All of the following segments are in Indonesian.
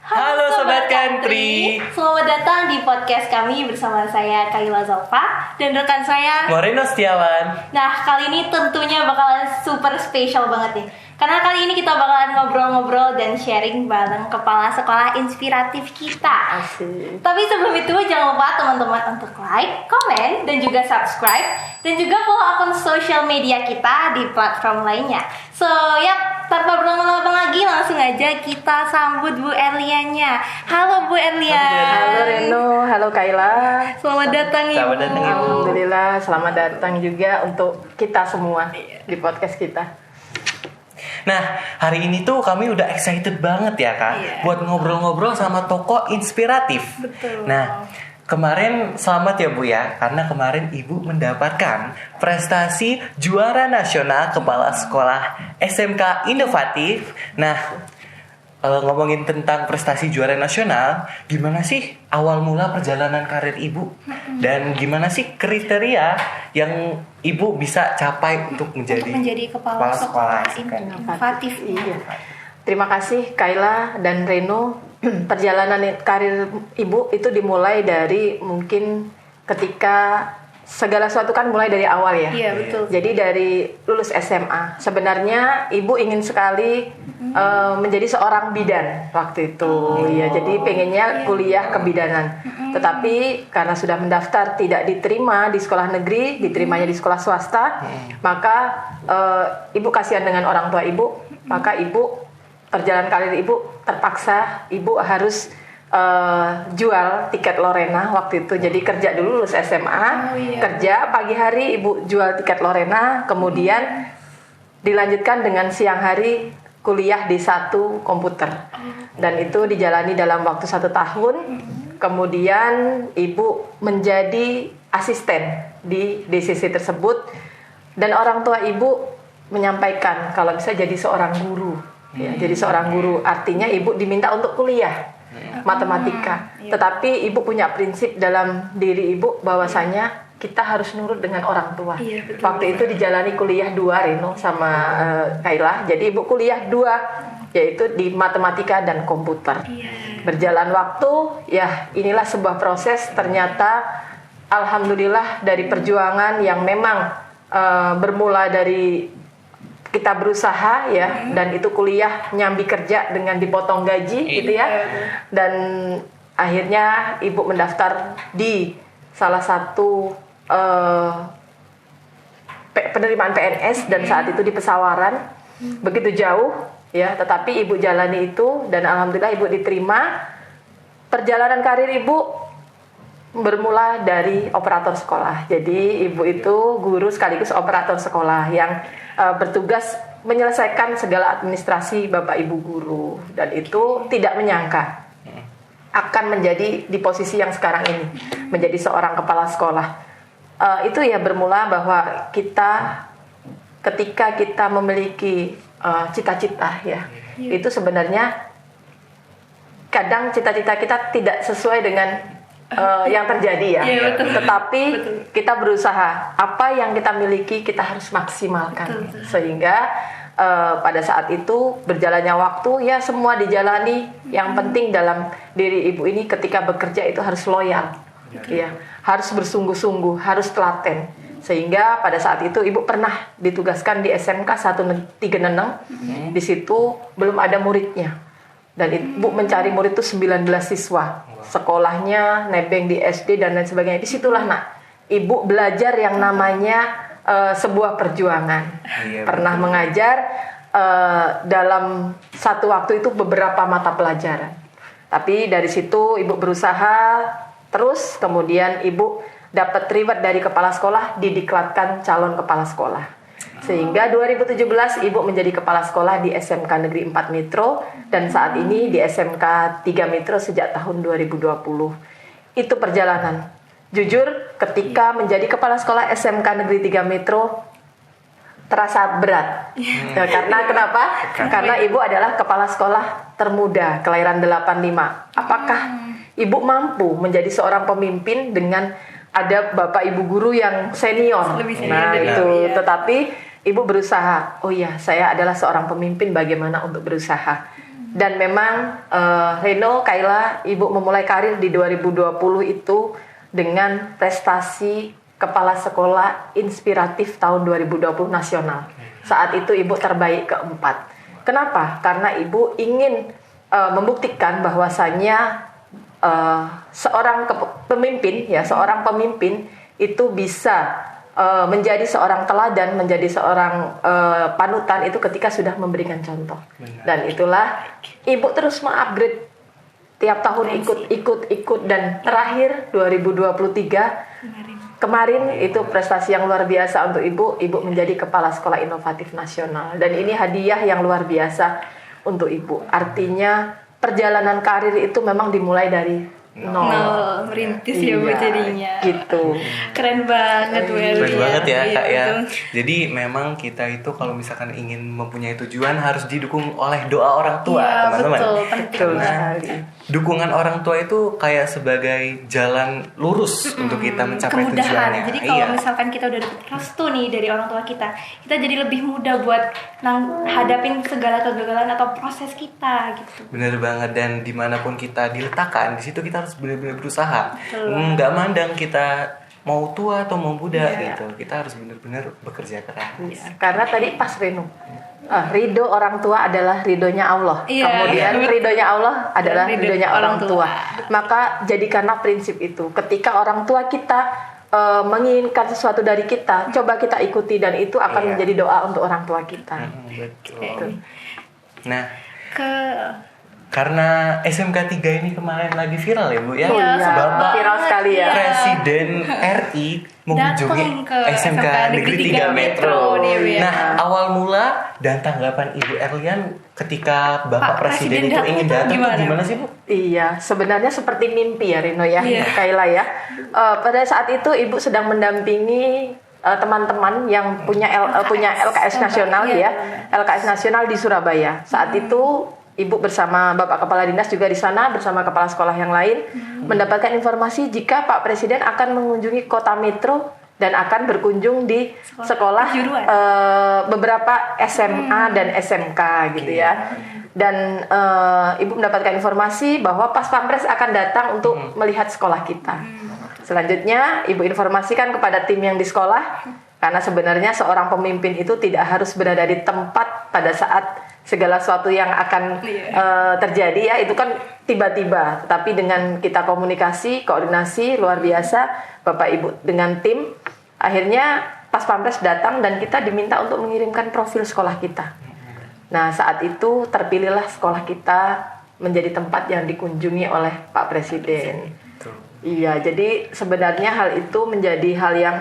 Halo Sobat Country. Selamat datang di podcast kami bersama saya Kaila Zalfa dan rekan saya Moreno Setiawan. Nah, kali ini tentunya bakalan super spesial banget nih. Karena kali ini kita bakalan ngobrol-ngobrol dan sharing bareng kepala sekolah inspiratif kita. Asik. Tapi sebelum itu jangan lupa teman-teman untuk like, komen, dan juga subscribe. Dan juga follow akun sosial media kita di platform lainnya. So, tanpa berlama-lama lagi langsung aja kita sambut Bu Erlianya. Halo Bu Erlian. Halo Reno, halo Kaila. Selamat datang Ibu. Selamat datang, Ibu. Alhamdulillah, selamat datang juga untuk kita semua di podcast kita. Nah, hari ini tuh kami udah excited banget ya Kak, buat ngobrol-ngobrol sama tokoh inspiratif. Betul. Nah, kemarin selamat ya Bu ya, karena kemarin Ibu mendapatkan prestasi juara nasional kepala sekolah SMK inovatif. Nah, ngomongin tentang prestasi juara nasional, gimana sih awal mula perjalanan karir Ibu? Dan gimana sih kriteria yang Ibu bisa capai untuk menjadi kepala sekolah SMK inovatif. Iya. Terima kasih Kaila dan Reno. Perjalanan karir Ibu itu dimulai dari mungkin ketika segala sesuatu kan mulai dari awal ya. Iya, betul. Jadi dari lulus SMA, sebenarnya Ibu ingin sekali menjadi seorang bidan waktu itu. Ya, jadi pengennya kuliah kebidanan. Tetapi karena sudah mendaftar tidak diterima di sekolah negeri, diterimanya di sekolah swasta, maka Ibu kasihan dengan orang tua Ibu, maka Ibu perjalanan karir Ibu terpaksa Ibu harus jual tiket Lorena waktu itu. Jadi kerja dulu lulus SMA, kerja pagi hari Ibu jual tiket Lorena, kemudian dilanjutkan dengan siang hari kuliah di satu komputer. Dan itu dijalani dalam waktu 1 tahun. Kemudian Ibu menjadi asisten di DCC tersebut, dan orang tua Ibu menyampaikan kalau bisa jadi seorang guru. Ya, jadi seorang guru artinya Ibu diminta untuk kuliah matematika. Tetapi Ibu punya prinsip dalam diri Ibu bahwasanya kita harus nurut dengan orang tua. Waktu itu dijalani kuliah 2 Reno sama Kaila. Jadi Ibu kuliah 2, yaitu di matematika dan komputer. Berjalan waktu, ya inilah sebuah proses. Ternyata alhamdulillah dari perjuangan yang memang bermula dari kita berusaha ya, dan itu kuliah nyambi kerja dengan dipotong gaji gitu ya. Dan akhirnya Ibu mendaftar di salah satu penerimaan PNS, dan saat itu di Pesawaran, begitu jauh ya, tetapi Ibu jalani itu dan alhamdulillah Ibu diterima. Perjalanan karir Ibu bermula dari operator sekolah. Jadi Ibu itu guru sekaligus operator sekolah yang bertugas menyelesaikan segala administrasi Bapak Ibu guru, dan itu tidak menyangka akan menjadi di posisi yang sekarang ini, menjadi seorang kepala sekolah. Itu ya bermula bahwa kita ketika kita memiliki cita-cita ya, itu sebenarnya kadang cita-cita kita tidak sesuai dengan yang terjadi ya. Tetapi kita berusaha, apa yang kita miliki kita harus maksimalkan. Sehingga pada saat itu berjalannya waktu ya semua dijalani. Yang penting dalam diri Ibu ini ketika bekerja itu harus loyal. Ya, harus bersungguh-sungguh, harus telaten. Sehingga pada saat itu Ibu pernah ditugaskan di SMK 136. Di situ belum ada muridnya. Dan Ibu mencari murid itu 19 siswa. Sekolahnya nebeng di SD dan lain sebagainya. Disitulah Ibu belajar yang namanya sebuah perjuangan. Pernah mengajar dalam satu waktu itu beberapa mata pelajaran. Tapi dari situ Ibu berusaha terus. Kemudian Ibu dapat reward dari kepala sekolah, didiklatkan calon kepala sekolah. Sehingga 2017 Ibu menjadi kepala sekolah di SMK Negeri 4 Metro, dan saat ini di SMK 3 Metro sejak tahun 2020. Itu perjalanan. Jujur ketika menjadi kepala sekolah SMK Negeri 3 Metro terasa berat. Karena kenapa? Karena Ibu adalah kepala sekolah termuda kelahiran 85. Apakah Ibu mampu menjadi seorang pemimpin dengan ada Bapak Ibu guru yang senior? Nah, itu. Tetapi Ibu berusaha, oh iya, saya adalah seorang pemimpin, bagaimana untuk berusaha. Dan memang Reno, Kayla, Ibu memulai karir di 2020 itu dengan prestasi Kepala Sekolah Inspiratif tahun 2020 nasional. Saat itu Ibu terbaik keempat. Kenapa? Karena Ibu ingin membuktikan bahwasannya seorang pemimpin itu bisa menjadi seorang teladan, menjadi seorang panutan itu ketika sudah memberikan contoh. Dan itulah Ibu terus mengupgrade tiap tahun ikut dan terakhir 2023 kemarin itu prestasi yang luar biasa untuk Ibu menjadi Kepala Sekolah Inovatif Nasional, dan ini hadiah yang luar biasa untuk Ibu. Artinya perjalanan karir itu memang dimulai dari nol, merintis ya Bu jadinya. Gitu. Keren banget Bu Eli. Keren banget ya Kak ya. Betul. Jadi memang kita itu kalau misalkan ingin mempunyai tujuan harus didukung oleh doa orang tua, Iya, teman-teman. betul, penting sekali. Dukungan orang tua itu kayak sebagai jalan lurus untuk kita mencapai Kemudahan. tujuannya. Jadi kalau misalkan kita udah dapet restu nih dari orang tua kita jadi lebih mudah buat hadapin segala kegagalan atau proses kita gitu. Bener banget, dan dimanapun kita diletakkan di situ kita harus benar-benar berusaha. Betul. Nggak mandang kita mau tua atau mau muda Iya. gitu. Kita harus benar-benar bekerja keras. Ya, karena tadi pas Reno, ridho orang tua adalah ridhonya Allah. Iya, Kemudian iya. ridhonya Allah adalah Ridho ridhonya orang orang tua. Maka jadikanlah prinsip itu. Ketika orang tua kita menginginkan sesuatu dari kita, coba kita ikuti, dan itu akan Iya. menjadi doa untuk orang tua kita. Betul. Nah, Ke karena SMK 3 ini kemarin lagi viral ya Bu ya. Iya, Bapak viral sekali ya. Presiden RI mengunjungi Datang ke SMK Negeri 3 Metro. nih, Bu, ya. Nah, awal mula dan tanggapan Ibu Erlian ketika Bapak Pak Presiden itu datang ingin itu datang tuh gimana? gimana sih Bu? Iya, sebenarnya seperti mimpi ya Rino ya, Iya. Kayla ya. Pada saat itu Ibu sedang mendampingi teman-teman yang punya LKS nasional Iya, ya, LKS nasional di Surabaya. Saat itu Ibu bersama Bapak Kepala Dinas juga di sana bersama kepala sekolah yang lain mendapatkan informasi jika Pak Presiden akan mengunjungi Kota Metro dan akan berkunjung di sekolah kejuruan. beberapa SMA dan SMK gitu ya. Dan Ibu mendapatkan informasi bahwa Pas Pampres akan datang untuk melihat sekolah kita. Selanjutnya Ibu informasikan kepada tim yang di sekolah, karena sebenarnya seorang pemimpin itu tidak harus berada di tempat pada saat segala sesuatu yang akan terjadi ya, itu kan tiba-tiba. Tetapi dengan kita komunikasi, koordinasi luar biasa Bapak Ibu dengan tim, akhirnya Pas Pampres datang dan kita diminta untuk mengirimkan profil sekolah kita. Nah, saat itu terpilihlah sekolah kita menjadi tempat yang dikunjungi oleh Pak Presiden. Iya, jadi sebenarnya hal itu menjadi hal yang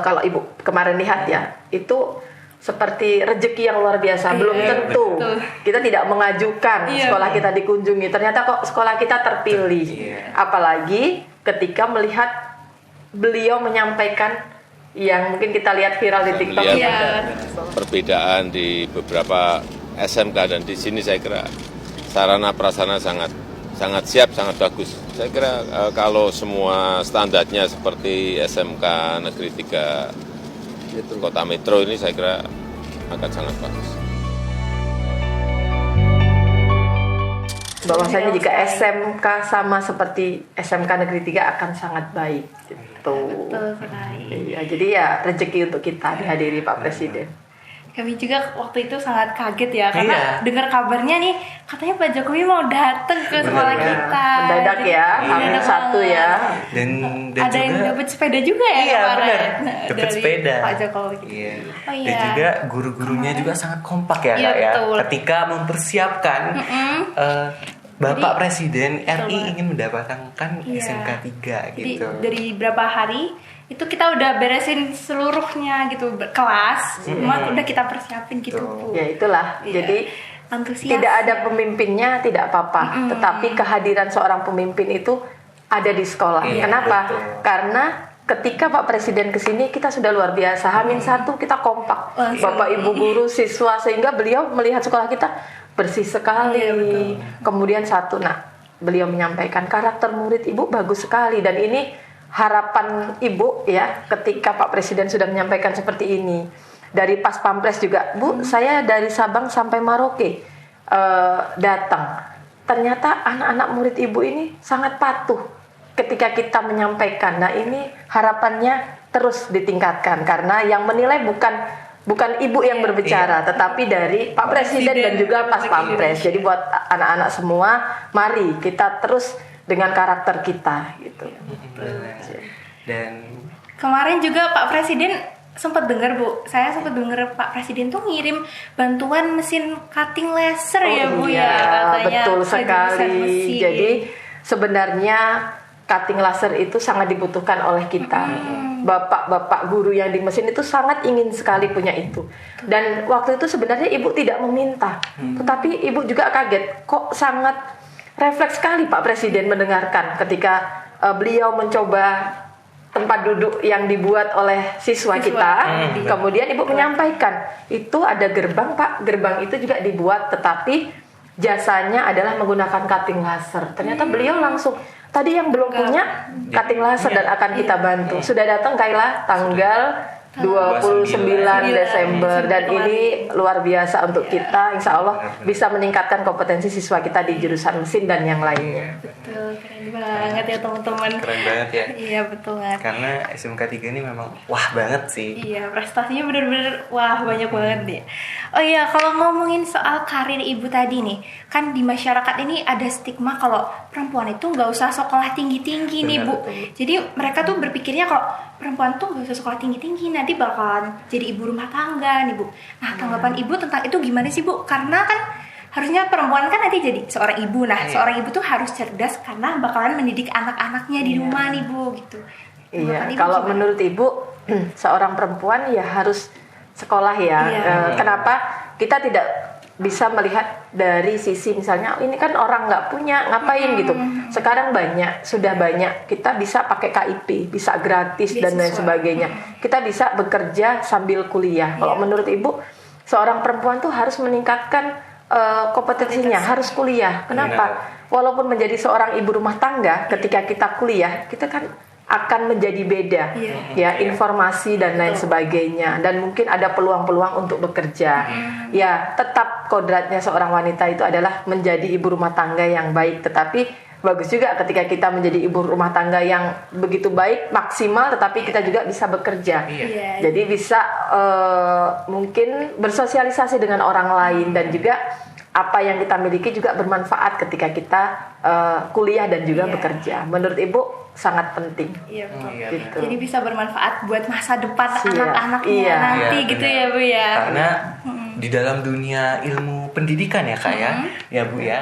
kalau Ibu kemarin lihat ya, itu seperti rezeki yang luar biasa. Belum tentu kita tidak mengajukan sekolah kita dikunjungi, ternyata kok sekolah kita terpilih. Apalagi ketika melihat beliau menyampaikan yang mungkin kita lihat viral di TikTok. Perbedaan di beberapa SMK, dan di sini saya kira sarana prasarana sangat siap, sangat bagus. Saya kira kalau semua standarnya seperti SMK Negeri 3 Kota Metro ini, saya kira akan sangat bagus. Bahwasanya jika SMK sama seperti SMK Negeri 3 akan sangat baik gitu. Betul sekali. Iya, jadi ya rezeki untuk kita dihadiri Pak Presiden. Kami juga waktu itu sangat kaget ya, karena dengar kabarnya nih katanya Pak Jokowi mau datang ke sekolah kita. Mendadak Jadi, ya, H-1 ya. Dan ada juga yang dapat sepeda juga ya iya, kemarin. benar. Nah, Dapat dari sepeda. Pak Jokowi. Iya. Oh, iya. Dan juga guru-gurunya juga sangat kompak ya Iya, Kak ya. betul. Ketika mempersiapkan Bapak Presiden RI ingin mendapatkan SMK 3 Jadi gitu. dari berapa hari itu kita udah beresin seluruhnya gitu, kelas semua udah kita persiapin gitu Bu. Ya itulah. Iya. Jadi Antusias. tidak ada pemimpinnya tidak apa-apa, tetapi kehadiran seorang pemimpin itu ada di sekolah. Iya, Kenapa? betul. Karena ketika Pak Presiden kesini kita sudah luar biasa. H-1 kita kompak, Bapak Ibu guru, siswa, sehingga beliau melihat sekolah kita bersih sekali. Iya, Kemudian beliau menyampaikan karakter murid Ibu bagus sekali, dan ini harapan Ibu ya ketika Pak Presiden sudah menyampaikan seperti ini. Dari Pas Pampres juga, Bu, saya dari Sabang sampai Merauke datang. Ternyata anak-anak murid ibu ini sangat patuh ketika kita menyampaikan. Nah, ini harapannya terus ditingkatkan karena yang menilai bukan ibu yang berbicara, tetapi dari Pak Presiden dan juga Pas Pampres. Jadi buat anak-anak semua, mari kita terus dengan karakter kita gitu. Dan kemarin juga Pak Presiden sempat dengar Bu, saya sempat dengar Pak Presiden tuh ngirim bantuan mesin cutting laser ya Bu ya katanya. Betul sekali. Jadi sebenarnya cutting laser itu sangat dibutuhkan oleh kita. Bapak-bapak guru yang di mesin itu sangat ingin sekali punya itu. Dan waktu itu sebenarnya ibu tidak meminta, tetapi ibu juga kaget kok sangat refleks sekali Pak Presiden mendengarkan ketika beliau mencoba tempat duduk yang dibuat oleh siswa kita. Kemudian ibu menyampaikan itu ada gerbang Pak, gerbang itu juga dibuat tetapi jasanya adalah menggunakan cutting laser. Ternyata beliau langsung, tadi yang belum punya cutting laser dan akan kita bantu. Sudah datang Kaila tanggal 29 Desember dan ini luar biasa untuk kita. Insya Allah bisa meningkatkan kompetensi siswa kita di jurusan mesin dan yang lainnya. Betul, keren banget ya teman-teman. keren banget ya. Iya betul banget. Karena SMK 3 ini memang wah banget sih. Iya, prestasinya bener-bener wah banyak banget deh. Oh iya, kalau ngomongin soal karir ibu tadi nih, kan di masyarakat ini ada stigma kalau perempuan itu nggak usah sekolah tinggi-tinggi nih Bu. Jadi mereka tuh berpikirnya kalau perempuan tuh nggak usah sekolah tinggi-tinggi, nanti bakalan jadi ibu rumah tangga nih Bu. Nah, tanggapan ibu tentang itu gimana sih Bu? Karena kan harusnya perempuan kan nanti jadi seorang ibu. Nah, seorang ibu tuh harus cerdas karena bakalan mendidik anak-anaknya di rumah nih Bu gitu. Iya, kalau menurut ibu seorang perempuan ya harus sekolah ya. Kenapa kita tidak bisa melihat dari sisi misalnya ini kan orang nggak punya ngapain gitu. Sekarang sudah banyak kita bisa pakai KIP, bisa gratis dan lain sebagainya. Kita bisa bekerja sambil kuliah. Kalau menurut ibu seorang perempuan tuh harus meningkatkan kompetensinya, harus kuliah. Kenapa? Walaupun menjadi seorang ibu rumah tangga, ketika kita kuliah kita kan akan menjadi beda ya, informasi dan lain sebagainya, dan mungkin ada peluang-peluang untuk bekerja. Ya, tetap kodratnya seorang wanita itu adalah menjadi ibu rumah tangga yang baik, tetapi bagus juga ketika kita menjadi ibu rumah tangga yang begitu baik, maksimal, tetapi kita juga bisa bekerja. Jadi bisa mungkin bersosialisasi dengan orang lain dan juga apa yang kita miliki juga bermanfaat ketika kita kuliah dan juga bekerja. Menurut ibu sangat penting. Iya betul. Gitu. Jadi bisa bermanfaat buat masa depan anak-anaknya nanti gitu ya Bu ya. Karena di dalam dunia ilmu pendidikan ya Kak ya Bu ya.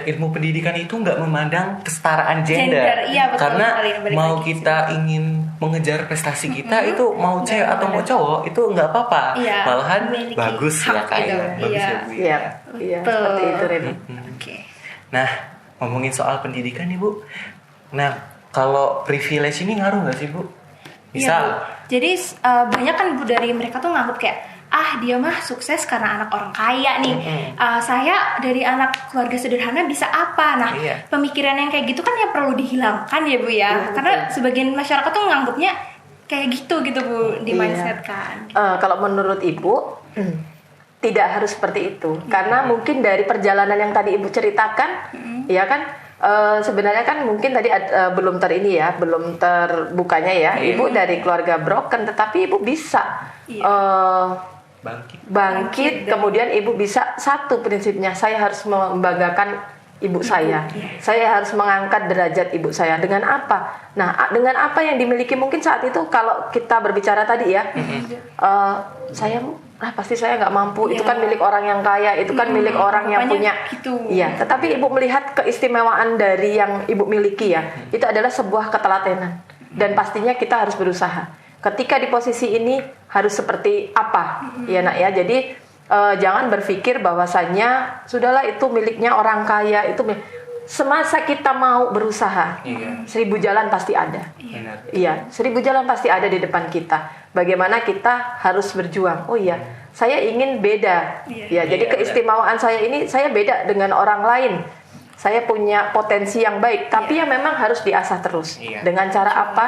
Ilmu pendidikan itu nggak memandang kesetaraan gender. Iya, betul, karena balik mau lagi kita ingin mengejar prestasi kita itu mau cewek atau mau cowok itu nggak apa-apa. Malahan bagus ya Kak ya. Bagus ya Bu ya. Iya, seperti itu Reni. Oke. Nah, ngomongin soal pendidikan nih Bu. Nah, kalau privilege ini ngaruh nggak sih Bu? Misal, jadi banyak kan Bu dari mereka tuh nganggap kayak dia mah sukses karena anak orang kaya nih. Saya dari anak keluarga sederhana bisa apa? Nah, pemikiran yang kayak gitu kan ya perlu dihilangkan ya Bu ya. Karena sebagian masyarakat tuh nganggapnya kayak gitu Bu di mindset kan. Kalau menurut Ibu tidak harus seperti itu. Karena mungkin dari perjalanan yang tadi Ibu ceritakan, ya kan. Sebenarnya kan mungkin tadi belum terbukanya ya. Ibu dari keluarga broken, tetapi ibu bisa bangkit. Kemudian ibu bisa, satu prinsipnya, saya harus membanggakan ibu saya. Saya harus mengangkat derajat ibu saya. Dengan apa? Nah, dengan apa yang dimiliki mungkin saat itu kalau kita berbicara tadi ya, saya pasti saya nggak mampu. Itu kan milik orang yang kaya. Itu kan milik orang yang punya. Iya. Tetapi ibu melihat keistimewaan dari yang ibu miliki ya. Itu adalah sebuah ketelatenan. Dan pastinya kita harus berusaha. Ketika di posisi ini harus seperti apa, ya Nak ya. Jadi jangan berpikir bahwasannya sudahlah itu miliknya orang kaya. Semasa kita mau berusaha, 1000 jalan pasti ada. Iya, 1000 jalan pasti ada di depan kita. Bagaimana kita harus berjuang. Oh iya, saya ingin beda. Jadi keistimewaan saya ini, saya beda dengan orang lain. Saya punya potensi yang baik, tapi ya memang harus diasah terus. Dengan cara apa?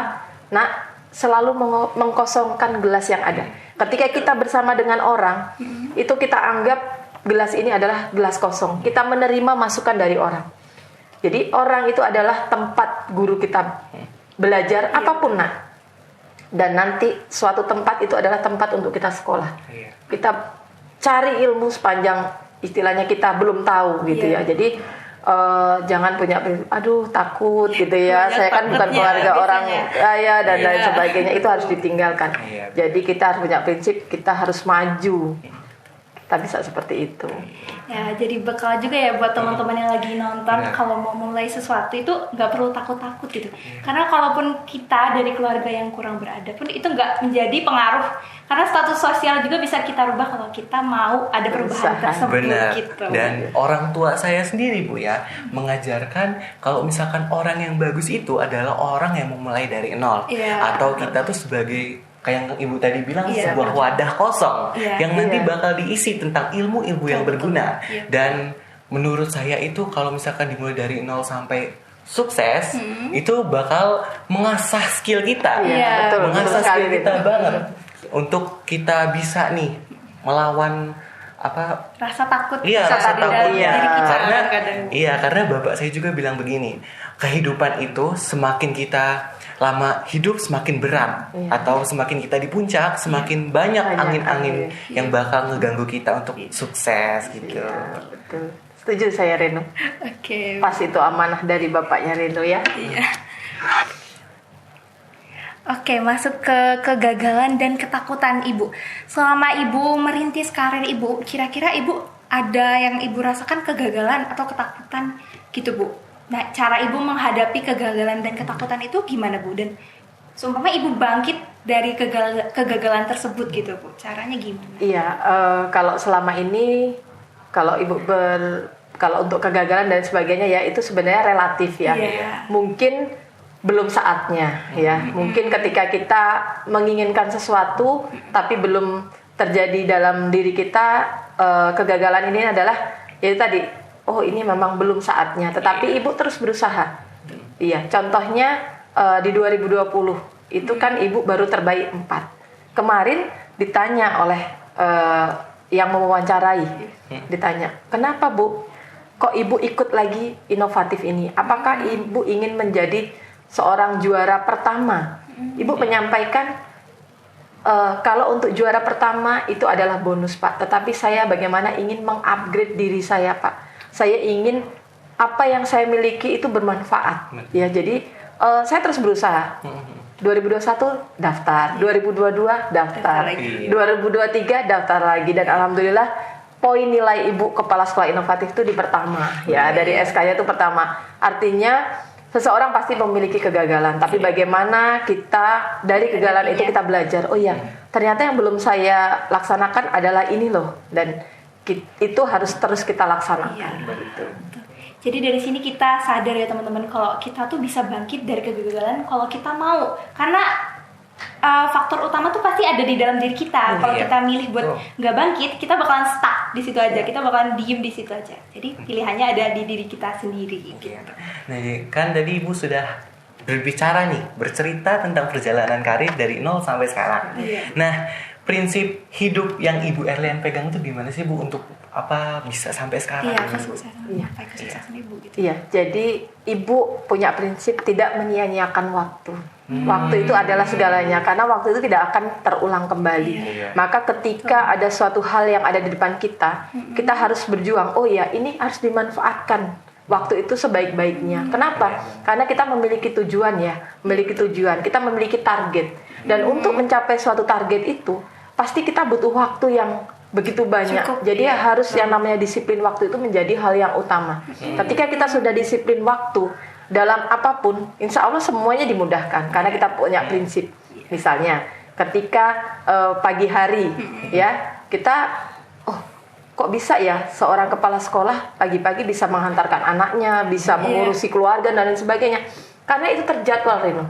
Nah, selalu mengkosongkan gelas yang ada. Ketika kita bersama dengan orang, itu kita anggap gelas ini adalah gelas kosong. Kita menerima masukan dari orang. Jadi orang itu adalah tempat guru kita belajar apapun nak. Dan nanti suatu tempat itu adalah tempat untuk kita sekolah. Kita cari ilmu sepanjang istilahnya kita belum tahu gitu ya. Jadi jangan punya aduh takut gitu ya. Saya kan bukan keluarga orang kaya dan lain sebagainya. Itu harus ditinggalkan. Jadi kita harus punya prinsip, kita harus maju. Kita bisa seperti itu. Ya, jadi bekal juga ya buat teman-teman yang lagi nonton, kalau mau mulai sesuatu itu nggak perlu takut-takut gitu. Karena kalaupun kita dari keluarga yang kurang beradab pun itu nggak menjadi pengaruh. Karena status sosial juga bisa kita rubah kalau kita mau ada perubahan tersebut. Benar. Gitu. Dan orang tua saya sendiri Bu ya mengajarkan kalau misalkan orang yang bagus itu adalah orang yang memulai dari nol. Atau kita tuh sebagai kayak yang Ibu tadi bilang sebuah wadah kosong yang nanti bakal diisi tentang ilmu-ilmu yang berguna. Dan menurut saya itu kalau misalkan dimulai dari nol sampai sukses itu bakal mengasah skill kita. Mengasah skill kita banget untuk kita bisa nih melawan rasa takut rasa takutnya diri kita karena bapak saya juga bilang begini, kehidupan itu semakin kita lama hidup semakin berat atau semakin kita di puncak semakin banyak angin-angin yang bakal ngeganggu kita untuk sukses gitu. Betul. Setuju saya Reno. Pas itu amanah dari bapaknya Reno ya. Oke, masuk ke kegagalan dan ketakutan Ibu. Selama Ibu merintis karir Ibu, kira-kira Ibu ada yang Ibu rasakan kegagalan atau ketakutan gitu Bu? Nah, cara Ibu menghadapi kegagalan dan ketakutan itu gimana Bu? Dan seumpama Ibu bangkit dari kegagalan tersebut gitu Bu, caranya gimana? Iya, kalau selama ini, kalau Ibu kalau untuk kegagalan dan sebagainya ya itu sebenarnya relatif ya. Mungkin belum saatnya ya. Mungkin ketika kita menginginkan sesuatu tapi belum terjadi dalam diri kita, kegagalan ini adalah ya tadi, oh ini memang belum saatnya, tetapi Ibu terus berusaha. Iya, contohnya di 2020 itu kan Ibu baru terbaik 4. Kemarin ditanya oleh yang mewawancarai, ditanya, "Kenapa Bu? Kok Ibu ikut lagi inovatif ini? Apakah Ibu ingin menjadi seorang juara pertama?" Ibu menyampaikan, kalau untuk juara pertama itu adalah bonus Pak, tetapi saya bagaimana ingin mengupgrade diri saya Pak. Saya ingin apa yang saya miliki itu bermanfaat. Ya, jadi saya terus berusaha. 2021 daftar, 2022 daftar, 2023 daftar lagi, dan alhamdulillah poin nilai Ibu kepala sekolah inovatif itu di pertama. Ya, dari SK-nya itu pertama. Artinya seseorang pasti memiliki kegagalan, tapi bagaimana kita dari kegagalan itu kita belajar. Oh iya, ternyata yang belum saya laksanakan adalah ini loh, dan itu harus terus kita laksanakan. Jadi dari sini kita sadar ya teman-teman, kalau kita tuh bisa bangkit dari kegagalan kalau kita mau. Karena faktor utama tuh pasti ada di dalam diri kita. Kalau kita milih buat nggak bangkit, kita bakalan stuck di situ aja. Kita bakalan diem di situ aja. Jadi pilihannya ada di diri kita sendiri. Gitu. Nah, kan tadi Ibu sudah berbicara nih, bercerita tentang perjalanan karir dari nol sampai sekarang. Nah, prinsip hidup yang Ibu Erlian pegang itu gimana sih Bu untuk bisa sampai sekarang? Kesuksesan Ibu gitu. Iya, jadi Ibu punya prinsip tidak menyia-nyiakan waktu. Waktu itu adalah segalanya, karena waktu itu tidak akan terulang kembali. Maka ketika ada suatu hal yang ada di depan kita, kita harus berjuang. Oh ya, ini harus dimanfaatkan waktu itu sebaik-baiknya. Kenapa? Karena kita memiliki tujuan ya, kita memiliki target. Dan untuk mencapai suatu target itu, pasti kita butuh waktu yang begitu banyak. Jadi harus yang namanya disiplin waktu itu menjadi hal yang utama. Ketika kita sudah disiplin waktu dalam apapun, insya Allah semuanya dimudahkan karena kita punya prinsip. Misalnya ketika pagi hari ya kita kok bisa ya seorang kepala sekolah pagi-pagi bisa menghantarkan anaknya, bisa mengurusi keluarga dan lain sebagainya. Karena itu terjadwal, Reno.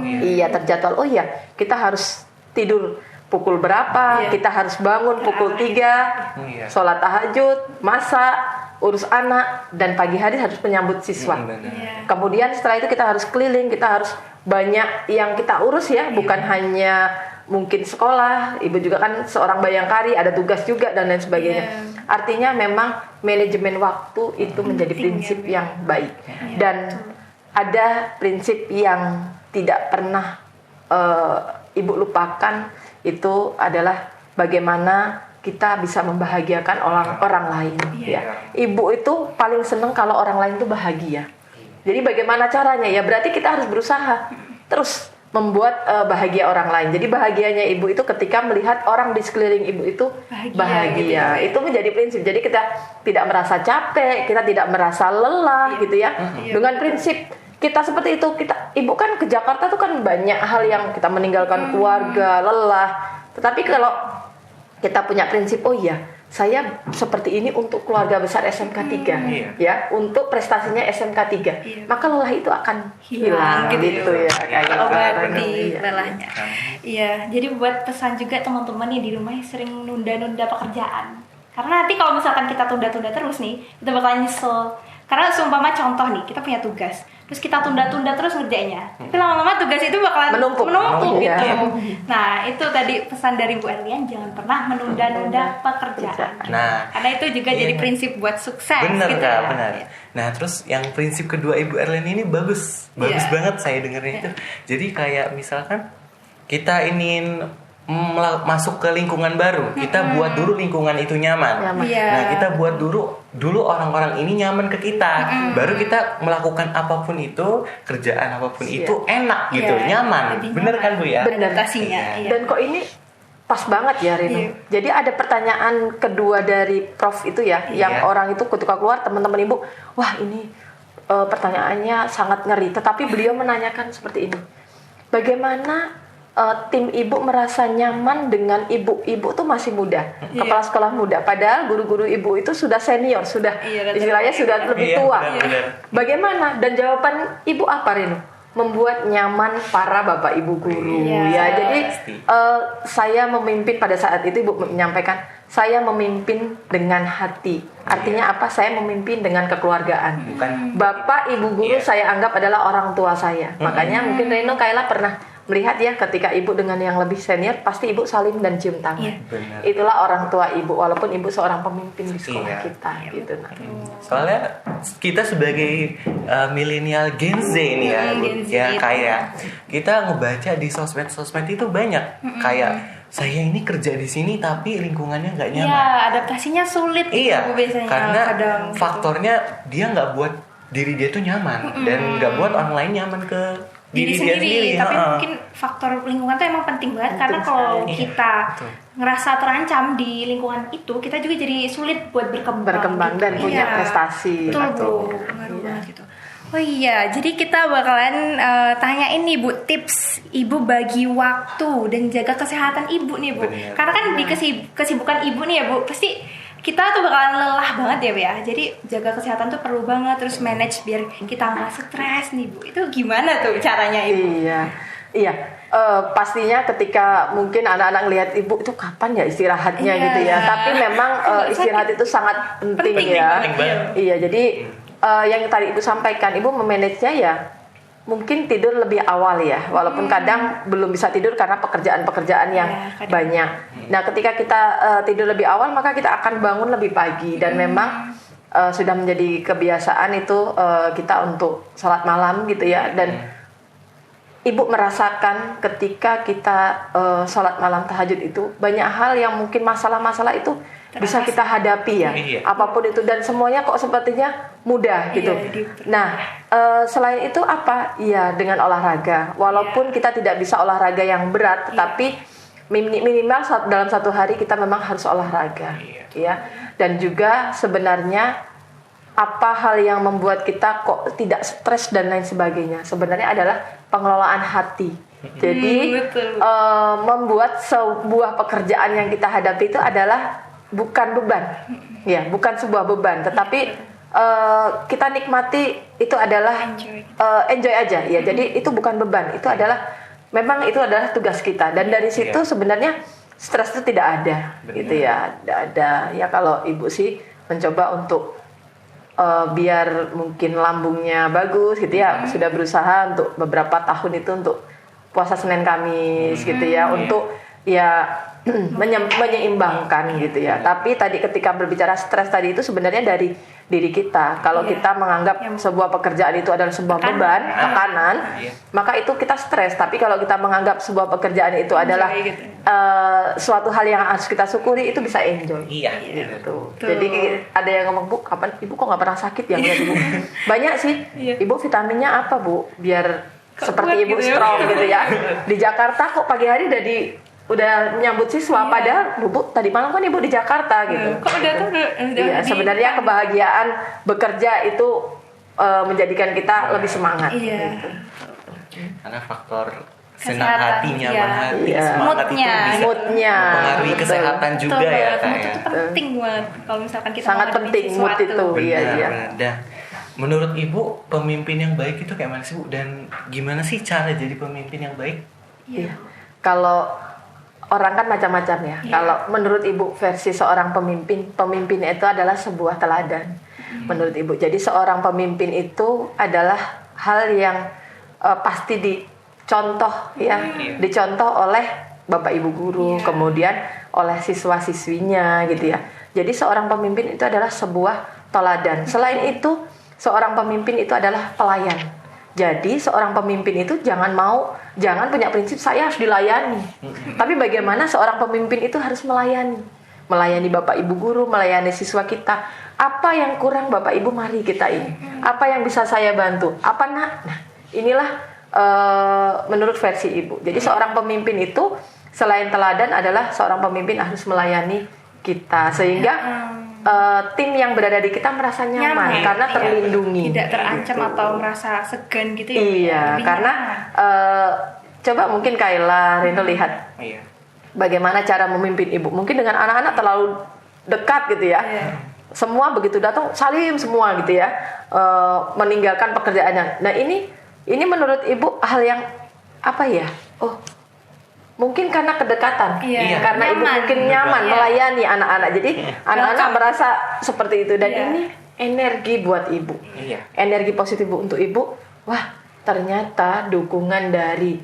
Iya, terjadwal. Oh iya, kita harus tidur pukul berapa, kita harus bangun pukul 3, sholat tahajud, masak, urus anak, dan pagi hari harus menyambut siswa. Kemudian setelah itu kita harus keliling, kita harus banyak yang kita urus ya, bukan hanya mungkin sekolah, ibu juga kan seorang bayangkari, ada tugas juga dan lain sebagainya. Artinya memang manajemen waktu itu menjadi prinsip yang baik. Dan ada prinsip yang tidak pernah ibu lupakan, itu adalah bagaimana kita bisa membahagiakan orang lain. Ya. Ibu itu paling seneng kalau orang lain itu bahagia. Jadi bagaimana caranya? Ya berarti kita harus berusaha terus membuat bahagia orang lain. Jadi bahagianya ibu itu ketika melihat orang di sekeliling ibu itu bahagia. Gitu ya. Itu menjadi prinsip. Jadi kita tidak merasa capek, kita tidak merasa lelah gitu ya. Dengan prinsip kita seperti itu, ibu kan ke Jakarta tuh kan banyak hal yang kita meninggalkan keluarga, lelah. Tetapi kalau kita punya prinsip, oh iya, saya seperti ini untuk keluarga besar SMK 3 ya, untuk prestasinya SMK 3, maka lelah itu akan hilang gitu ya, kayak di lelahnya. Iya, jadi buat pesan juga teman-teman nih di rumah yang sering nunda-nunda pekerjaan. Karena nanti kalau misalkan kita tunda-tunda terus nih, kita bakal nyesel. Karena seumpama contoh nih, kita punya tugas, terus kita tunda-tunda terus ngerjainnya, tapi lama-lama tugas itu bakalan menumpuk gitu. Nah, itu tadi pesan dari Bu Erlian, jangan pernah menunda-nunda pekerjaan. Nah, karena itu juga jadi prinsip buat sukses. Bener gitu Kak, ya. benar. Nah, terus yang prinsip kedua Ibu Erlian ini bagus banget saya dengarnya itu. Jadi kayak misalkan kita ingin masuk ke lingkungan baru, kita buat dulu lingkungan itu nyaman. Nah, kita buat dulu orang-orang ini nyaman ke kita, baru kita melakukan apapun itu, kerjaan apapun itu enak gitu, nyaman. Bener kan Bu ya? Adaptasinya. Dan kok ini pas banget ya Rino. Jadi ada pertanyaan kedua dari Prof itu ya, yang orang itu ketika keluar teman-teman ibu, wah ini pertanyaannya sangat ngeri. Tetapi beliau menanyakan seperti ini, bagaimana tim ibu merasa nyaman dengan ibu tuh masih muda, kepala sekolah muda, padahal guru-guru ibu itu sudah senior, sudah istilahnya sudah lebih tua. Bagaimana? Dan jawaban ibu apa Rino? Membuat nyaman para bapak ibu guru ya. Jadi saya memimpin pada saat itu ibu menyampaikan, saya memimpin dengan hati. Artinya apa? Saya memimpin dengan kekeluargaan. Bapak ibu guru saya anggap adalah orang tua saya. Makanya mungkin Rino Kayla pernah melihat ya, ketika ibu dengan yang lebih senior pasti ibu salim dan cium tangan. Itulah orang tua ibu, walaupun ibu seorang pemimpin di sekolah kita gitu. Soalnya kita sebagai milenial Gen Z ini kayak kita ngebaca di sosmed itu banyak kayak saya ini kerja di sini tapi lingkungannya nggak nyaman. Iya, adaptasinya sulit. Biasanya. Karena faktornya dia nggak buat diri dia tuh nyaman dan nggak buat orang lain nyaman ke diri dia sendiri. Tapi mungkin faktor lingkungan tuh emang penting banget, karena kalau kita ngerasa terancam di lingkungan itu, kita juga jadi sulit buat berkembang dan punya prestasi. Betul, ngaruh banget gitu. Oh iya, jadi kita bakalan tanyain nih Bu, tips ibu bagi waktu dan jaga kesehatan ibu nih Bu. Karena kan di kesibukan ibu nih ya Bu, pasti kita tuh bakalan lelah banget ya Bu ya. Jadi jaga kesehatan tuh perlu banget, terus manage biar kita nggak stres nih Bu. Itu gimana tuh caranya Ibu? Iya. Pastinya ketika mungkin anak-anak lihat ibu itu kapan ya istirahatnya gitu ya. Tapi memang istirahat itu sangat penting ya. Iya, jadi yang tadi ibu sampaikan, ibu memanagenya ya mungkin tidur lebih awal ya, walaupun kadang belum bisa tidur karena pekerjaan-pekerjaan yang banyak. Nah, ketika kita tidur lebih awal, maka kita akan bangun lebih pagi, dan memang sudah menjadi kebiasaan itu kita untuk sholat malam gitu ya. Dan ibu merasakan ketika kita sholat malam tahajud itu banyak hal yang mungkin masalah-masalah itu bisa kita hadapi ya, apapun itu, dan semuanya kok sepertinya mudah gitu. Nah, selain itu apa? Ya dengan olahraga. Walaupun kita tidak bisa olahraga yang berat, tetapi minimal dalam satu hari kita memang harus olahraga, ya. Dan juga sebenarnya apa hal yang membuat kita kok tidak stres dan lain sebagainya, sebenarnya adalah pengelolaan hati. Jadi membuat sebuah pekerjaan yang kita hadapi itu adalah bukan beban, ya, bukan sebuah beban, tetapi kita nikmati itu adalah enjoy aja, ya. Jadi itu bukan beban, itu adalah memang itu adalah tugas kita, dan dari situ sebenarnya stres itu tidak ada, gitu ya, tidak ada. Ya kalau ibu sih mencoba untuk biar mungkin lambungnya bagus, gitu ya, sudah berusaha untuk beberapa tahun itu untuk puasa Senin Kamis gitu ya, untuk ya menyeimbangkan gitu ya. Tapi tadi ketika berbicara stres tadi itu sebenarnya dari diri kita. Kalau kita menganggap sebuah pekerjaan itu adalah sebuah beban, tekanan, maka itu kita stres. Tapi kalau kita menganggap sebuah pekerjaan itu adalah suatu hal yang harus kita syukuri, itu bisa enjoy. Iya. Gitu. Jadi ada yang ngomong, Bu, kapan Ibu kok nggak pernah sakit ya? Ibu banyak sih. Ibu vitaminnya apa, Bu? Biar seperti Ibu strong gitu ya. Di Jakarta kok pagi hari udah menyambut siswa, padahal Bu tadi malam kan Ibu di Jakarta gitu. Kok udah Iya, sebenarnya kebahagiaan bekerja itu menjadikan kita lebih semangat. Iya. Gitu. Karena faktor senang Kesehatan, hati, nyaman hati, semangat itu bisa moodnya mempengaruhi betul. kesehatan juga Betul ya banget. Kak Mood ya. itu penting banget kalau misalkan kita Sangat menghadapi penting mood sesuatu. itu. Iya. Benar. Dah. Menurut Ibu, pemimpin yang baik itu kayak mana sih Bu? Dan gimana sih cara jadi pemimpin yang baik? Iya. Kalau orang kan macam-macam ya. Kalau menurut Ibu versi seorang pemimpin itu adalah sebuah teladan. Menurut Ibu. Jadi seorang pemimpin itu adalah hal yang pasti dicontoh ya, dicontoh oleh Bapak Ibu guru, kemudian oleh siswa-siswinya gitu ya. Jadi seorang pemimpin itu adalah sebuah teladan. Selain itu, seorang pemimpin itu adalah pelayan. Jadi seorang pemimpin itu jangan punya prinsip saya harus dilayani. Tapi bagaimana seorang pemimpin itu harus melayani Bapak Ibu guru, melayani siswa kita. Apa yang kurang Bapak Ibu, mari kita ini. Apa yang bisa saya bantu? Apa nak? Nah, inilah menurut versi Ibu. Jadi seorang pemimpin itu selain teladan adalah seorang pemimpin harus melayani kita, sehingga tim yang berada di kita merasa nyaman karena terlindungi, tidak terancam gitu. atau merasa segan gitu ya. Iya, Lebih karena coba mungkin Kayla, Rino lihat Iya. bagaimana cara memimpin Ibu. Mungkin dengan anak-anak terlalu dekat gitu ya. Semua begitu datang salim semua gitu ya, meninggalkan pekerjaannya. Nah ini menurut Ibu hal yang apa ya? Oh, mungkin karena kedekatan, karena Ibu Nyaman. mungkin nyaman melayani anak-anak. Jadi anak-anak merasa seperti itu, dan ini energi buat Ibu, energi positif untuk Ibu. Wah, ternyata dukungan dari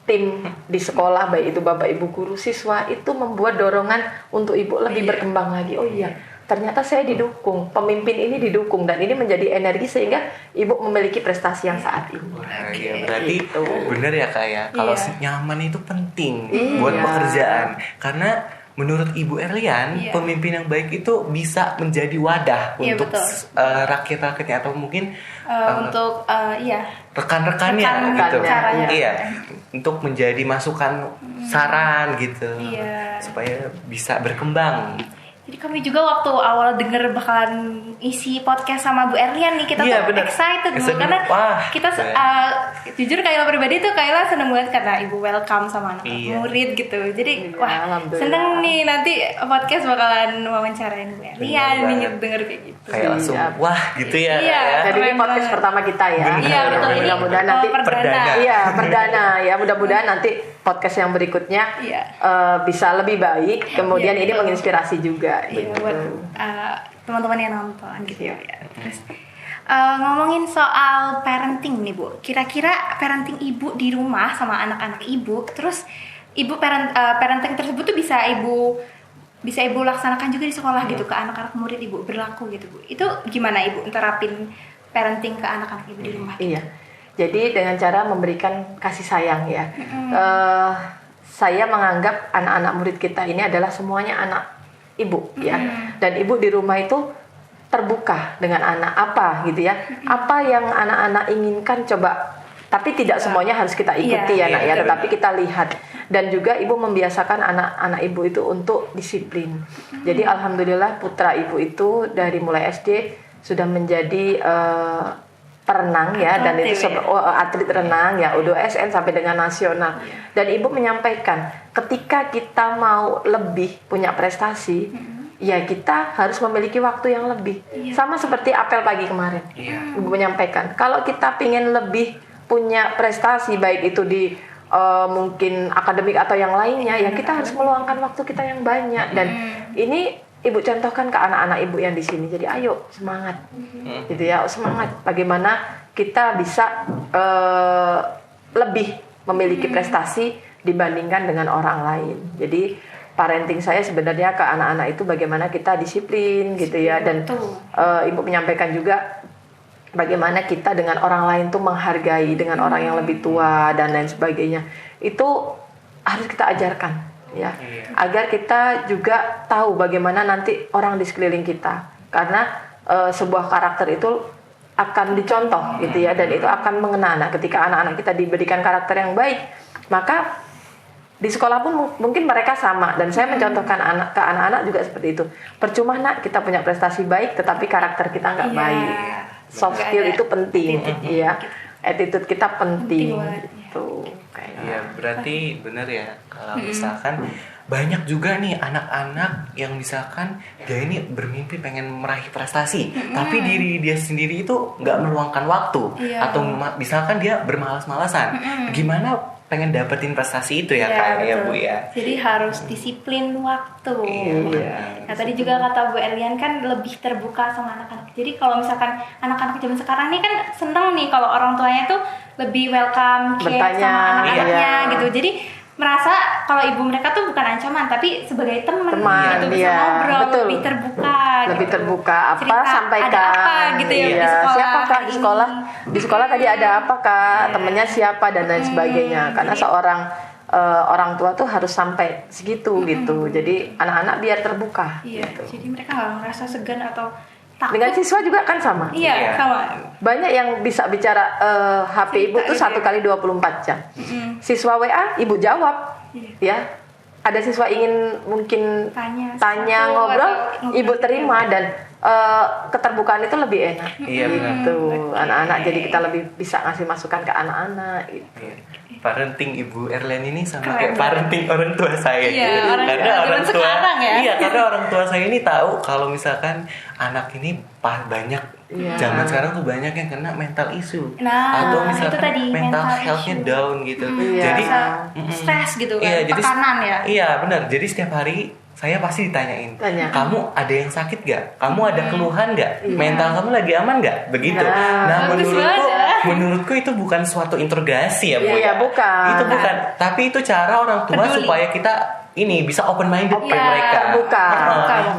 tim di sekolah, baik itu Bapak Ibu guru, siswa, itu membuat dorongan untuk Ibu lebih berkembang lagi. Oh iya, ternyata saya didukung, pemimpin ini didukung, dan ini menjadi energi sehingga Ibu memiliki prestasi yang saat ini. Iya, berarti benar ya Kak ya. Kalau nyaman itu penting buat pekerjaan. Karena menurut Ibu Erlian, pemimpin yang baik itu bisa menjadi wadah untuk rakyat-rakyatnya, atau mungkin untuk rekan-rekannya gitu. caranya. Iya, untuk menjadi masukan saran gitu. Supaya bisa berkembang. Jadi kami juga waktu awal denger bakalan isi podcast sama Bu Erlian nih, kita tuh excited Bu, karena kita jujur Kayla pribadi tuh Kayla seneng banget karena Ibu welcome sama anak murid gitu. Jadi seneng nih nanti podcast bakalan wawancarain Bu Erlian nih, denger kayak gitu. Kayak langsung wah gitu ya. Jadi ini podcast pertama kita ya. Iya betul, ini mudah-mudahan nanti perdana. Iya, perdana ya. Mudah-mudahan nanti podcast yang berikutnya bisa lebih baik. Kemudian ini menginspirasi juga. Iya, buat teman-teman yang nonton gitu ya. Terus ngomongin soal parenting nih Bu, kira-kira parenting Ibu di rumah sama anak-anak Ibu, terus Ibu parenting tersebut tuh bisa Ibu laksanakan juga di sekolah gitu, ke anak-anak murid Ibu, berlaku gitu Bu. Itu gimana Ibu terapin parenting ke anak-anak Ibu di rumah? Iya, jadi dengan cara memberikan kasih sayang ya. Saya menganggap anak-anak murid kita ini adalah semuanya anak Ibu ya, dan Ibu di rumah itu terbuka dengan anak apa gitu ya, apa yang anak-anak inginkan coba, tapi tidak semuanya harus kita ikuti ya nak ya, tetapi kita lihat, dan juga Ibu membiasakan anak-anak Ibu itu untuk disiplin. Jadi alhamdulillah putra Ibu itu dari mulai SD sudah menjadi perenang ya, dan itu atlet renang ya, U2SN sampai dengan nasional. Dan Ibu menyampaikan ketika kita mau lebih punya prestasi, ya kita harus memiliki waktu yang lebih. Sama seperti apel pagi kemarin, Ibu menyampaikan kalau kita ingin lebih punya prestasi, baik itu di mungkin akademik atau yang lainnya, ya kita harus meluangkan waktu kita yang banyak. Dan ini Ibu contohkan ke anak-anak Ibu yang di sini. Jadi ayo semangat, gitu ya, semangat. Bagaimana kita bisa lebih memiliki prestasi dibandingkan dengan orang lain. Jadi parenting saya sebenarnya ke anak-anak itu bagaimana kita disiplin gitu ya, dan Ibu menyampaikan juga bagaimana kita dengan orang lain tuh menghargai dengan orang yang lebih tua dan lain sebagainya. Itu harus kita ajarkan ya, agar kita juga tahu bagaimana nanti orang di sekeliling kita, karena sebuah karakter itu akan dicontoh gitu ya, dan itu akan mengena. Nah, ketika anak-anak kita diberikan karakter yang baik, maka di sekolah pun mungkin mereka sama. Dan saya mencontohkan ke anak-anak juga seperti itu. Percuma nak kita punya prestasi baik tetapi karakter kita nggak baik. Soft skill itu penting ya, attitude kita penting gitu. Iya, berarti benar ya kalau misalkan banyak juga nih anak-anak yang misalkan dia ini bermimpi pengen meraih prestasi, tapi diri dia sendiri itu nggak meluangkan waktu, atau misalkan dia bermalas-malasan. Gimana pengen dapetin prestasi itu ya kan ya Bu ya? Jadi harus disiplin waktu. Nah tadi juga kata Bu Erlian kan lebih terbuka sama anak-anak. Jadi kalau misalkan anak-anak zaman sekarang nih kan seneng nih kalau orang tuanya tuh lebih welcome, care sama anak-anaknya gitu. Jadi merasa kalau ibu mereka tuh bukan ancaman tapi sebagai teman gitu, bisa ngobrol, lebih terbuka, apa cerita, sampaikan ada apa gitu ya di sekolah, siapa kak di sekolah tadi ada apa kak, temennya siapa dan lain sebagainya, karena seorang orang tua tuh harus sampai segitu gitu, jadi anak-anak biar terbuka gitu. Jadi mereka nggak ngerasa segan atau takut. Dengan siswa juga kan sama. Iya, sama. Banyak yang bisa bicara HP ibu tuh 1 kali 24 jam. Siswa WA, ibu jawab. Ya. Ada siswa ingin mungkin tanya ngobrol, ibu terima, dan keterbukaan itu lebih enak. Iya, gitu. Anak-anak jadi kita lebih bisa ngasih masukan ke anak-anak gitu. Parenting Ibu Erlian ini sama kayak parenting orang tua saya gitu. Karena orang tua karena orang tua saya ini tahu kalau misalkan anak ini banyak zaman sekarang tuh banyak yang kena mental issue, atau misalkan mental health-nya down gitu. Jadi stres gitu kan, jadi tekanan ya. Iya benar. Jadi setiap hari saya pasti ditanyain, kamu ada yang sakit gak? Kamu ada keluhan gak? Mental kamu lagi aman gak? Begitu. Nah menurutku itu bukan suatu interogasi ya Bu. Iya, bukan. Itu bukan. Tapi itu cara orang tua supaya kita ini bisa open minded ke mereka. Bukan.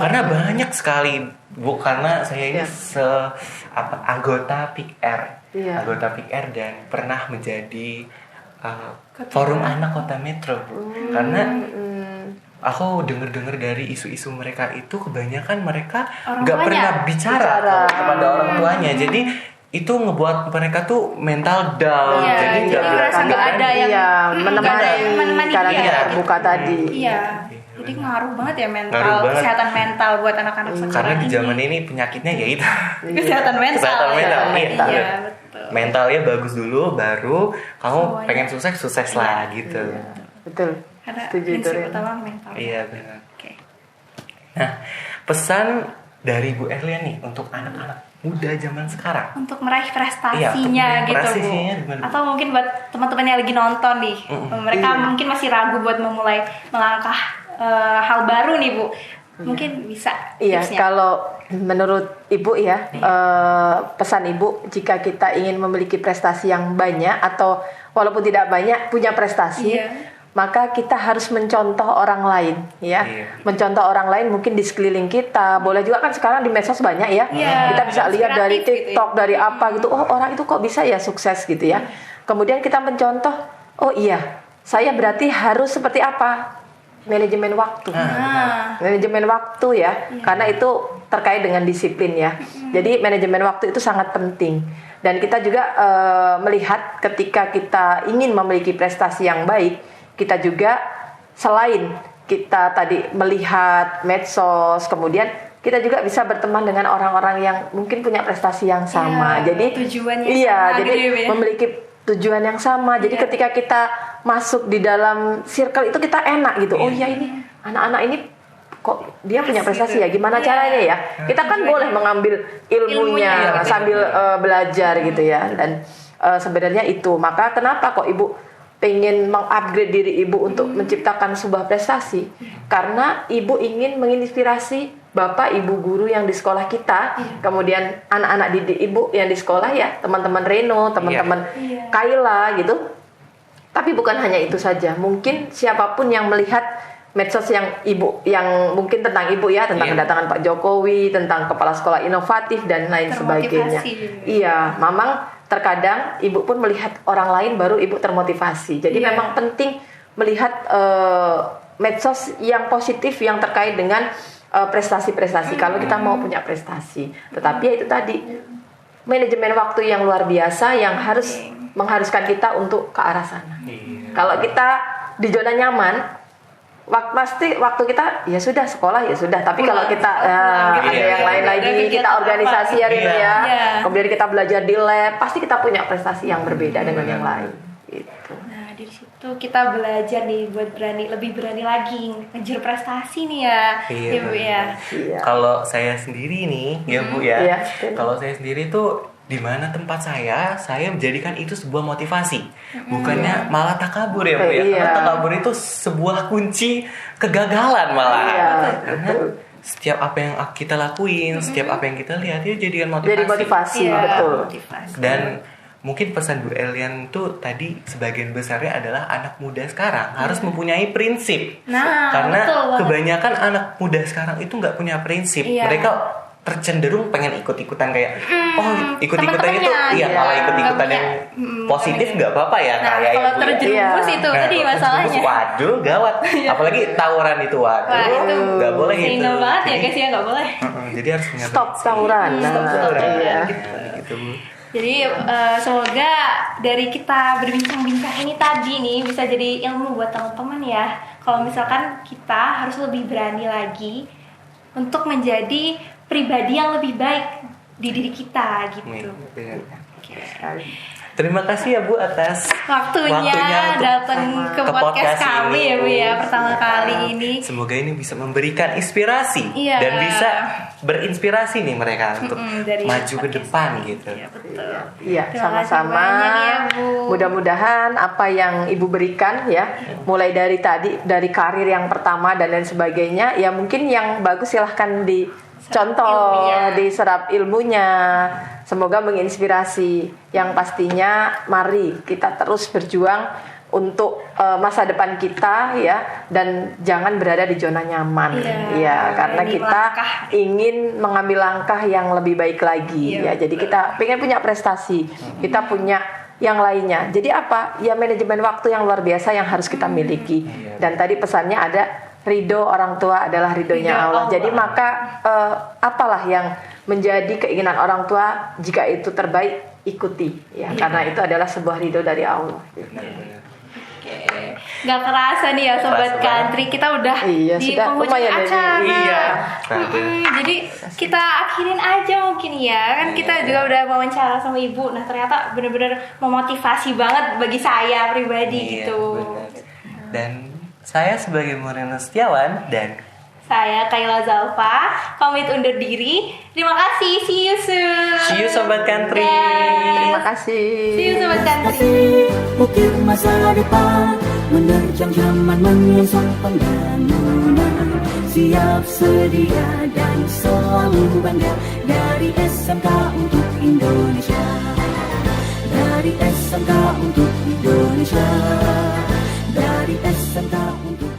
Karena banyak sekali Bu, karena saya ini anggota PIKR. Anggota PIKR dan pernah menjadi forum anak kota Metro Bu. Karena aku dengar dari isu-isu mereka itu kebanyakan mereka nggak pernah bicara kepada orang tuanya, jadi itu ngebuat mereka tuh mental down, jadi nggak ada yang menemani cara terbuka tadi. Jadi ngaruh banget ya kesehatan mental buat anak-anak sekarang. Karena di zaman ini penyakitnya ya itu kesehatan mental. Iya. Mentalnya bagus dulu, baru kamu pengen sukses lah gitu. Betul. Karena prinsip utama mental. Iya benar. Nah, pesan dari Bu Erlian nih untuk anak-anak muda zaman sekarang untuk meraih prestasinya gitu Bu. Atau mungkin buat teman-teman yang lagi nonton nih, mereka mungkin masih ragu buat memulai melangkah hal baru nih Bu. Mungkin bisa tipsnya. Kalau menurut Ibu ya, pesan Ibu, jika kita ingin memiliki prestasi yang banyak atau walaupun tidak banyak punya prestasi, maka kita harus mencontoh orang lain ya. Mencontoh orang lain mungkin di sekeliling kita. Boleh juga kan sekarang di medsos banyak ya. Kita bisa lihat dari TikTok, dari apa gitu. Oh, orang itu kok bisa ya sukses gitu ya. Kemudian kita mencontoh, oh iya, saya berarti harus seperti apa? Manajemen waktu. Manajemen waktu ya. Karena itu terkait dengan disiplin ya. Jadi manajemen waktu itu sangat penting. Dan kita juga melihat ketika kita ingin memiliki prestasi yang baik, kita juga selain kita tadi melihat medsos, kemudian kita juga bisa berteman dengan orang-orang yang mungkin punya prestasi yang sama. Jadi tujuannya sama, jadi memiliki tujuan yang sama. Jadi ketika kita masuk di dalam circle itu kita enak gitu. Oh iya, ini anak-anak ini kok dia punya prestasi ya, gimana caranya ya? Kita kan boleh mengambil ilmunya sambil belajar gitu ya. Dan sebenarnya itu, maka kenapa kok Ibu pengen mengupgrade diri Ibu untuk menciptakan sebuah prestasi? Karena Ibu ingin menginspirasi Bapak, Ibu guru yang di sekolah kita, kemudian anak-anak didik Ibu yang di sekolah ya, teman-teman Reno, teman-teman Kayla gitu. Tapi bukan hanya itu saja. Mungkin siapapun yang melihat medsos yang ibu, yang mungkin tentang ibu ya, tentang kedatangan Pak Jokowi, tentang kepala sekolah inovatif dan lain sebagainya. Iya, memang terkadang ibu pun melihat orang lain baru ibu termotivasi. Jadi memang penting melihat medsos yang positif yang terkait dengan prestasi-prestasi. Kalau kita mau punya prestasi, tetapi ya itu tadi manajemen waktu yang luar biasa yang harus mengharuskan kita untuk ke arah sana. Kalau kita di zona nyaman, pasti waktu kita ya sudah sekolah ya sudah. Tapi kalau kita ada yang lain lagi, kita organisasi ya Rino ya, kemudian kita belajar di lab, pasti kita punya prestasi yang berbeda dengan yang lain. Gitu. Nah dari situ kita belajar nih buat lebih berani lagi ngejar prestasi nih ya, ya Bu ya. Kalau saya sendiri nih ya Bu ya, kalau saya sendiri tuh di mana tempat saya menjadikan itu sebuah motivasi, bukannya malah takabur ya Bu ya. Karena takabur itu sebuah kunci kegagalan malah. Karena setiap apa yang kita lakuin, setiap apa yang kita lihat itu jadikan motivasi. Jadi motivasi, betul. Dan mungkin pesan Bu Elian tuh tadi sebagian besarnya adalah anak muda sekarang harus mempunyai prinsip. Karena kebanyakan anak muda sekarang itu nggak punya prinsip. Mereka tercenderung pengen ikut-ikutan kayak ikut-ikutan itu kalau ikut-ikutan yang positif nggak apa-apa ya kayak kalau terjerumus itu tadi masalahnya. Waduh gawat, apalagi tawuran itu waduh nggak boleh itu. Sino banget ya guys ya, nggak boleh. Jadi harus stop tawuran. Gitu Bu. Jadi semoga dari kita berbincang-bincang ini tadi nih bisa jadi ilmu buat teman-teman ya. Kalau misalkan kita harus lebih berani lagi untuk menjadi pribadi yang lebih baik di diri kita gitu. Terima kasih ya Bu atas waktunya datang ke podcast kami ya Bu ya pertama kali ini. Semoga ini bisa memberikan inspirasi dan bisa berinspirasi nih mereka untuk maju ke depan gitu. Iya betul. Iya, sama-sama. Mudah-mudahan apa yang Ibu berikan ya, mulai dari karir yang pertama dan lain sebagainya, ya mungkin yang bagus silahkan dicontoh, diserap ilmunya. Semoga menginspirasi. Yang pastinya mari kita terus berjuang untuk masa depan kita ya, dan jangan berada di zona nyaman karena kita ingin mengambil langkah yang lebih baik lagi ya. Jadi kita pengen punya prestasi, kita punya yang lainnya. Jadi apa? Ya manajemen waktu yang luar biasa yang harus kita miliki. Dan tadi pesannya ada ridho orang tua adalah ridhonya Allah. Jadi maka apalah yang menjadi keinginan orang tua, jika itu terbaik ikuti ya, karena itu adalah sebuah ridho dari Allah. Gak kerasa nih ya Sobat Country, kita udah di penghujung acara. Jadi kita akhirin aja mungkin ya. Kan kita juga udah wawancara sama Ibu. Nah ternyata benar-benar memotivasi banget bagi saya pribadi gitu. Dan saya sebagai Moreno Setiawan dan saya Kayla Zalfa pamit undur diri. Terima kasih. See you soon. See you Sobat Country. Terima kasih. See you Sobat Country. Ukir masa depan, menerjang zaman menyongsong pembangunan. Siap sedia dan selalu bangga, dari SMK untuk Indonesia. Dari SMK untuk Indonesia. Dari SMK untuk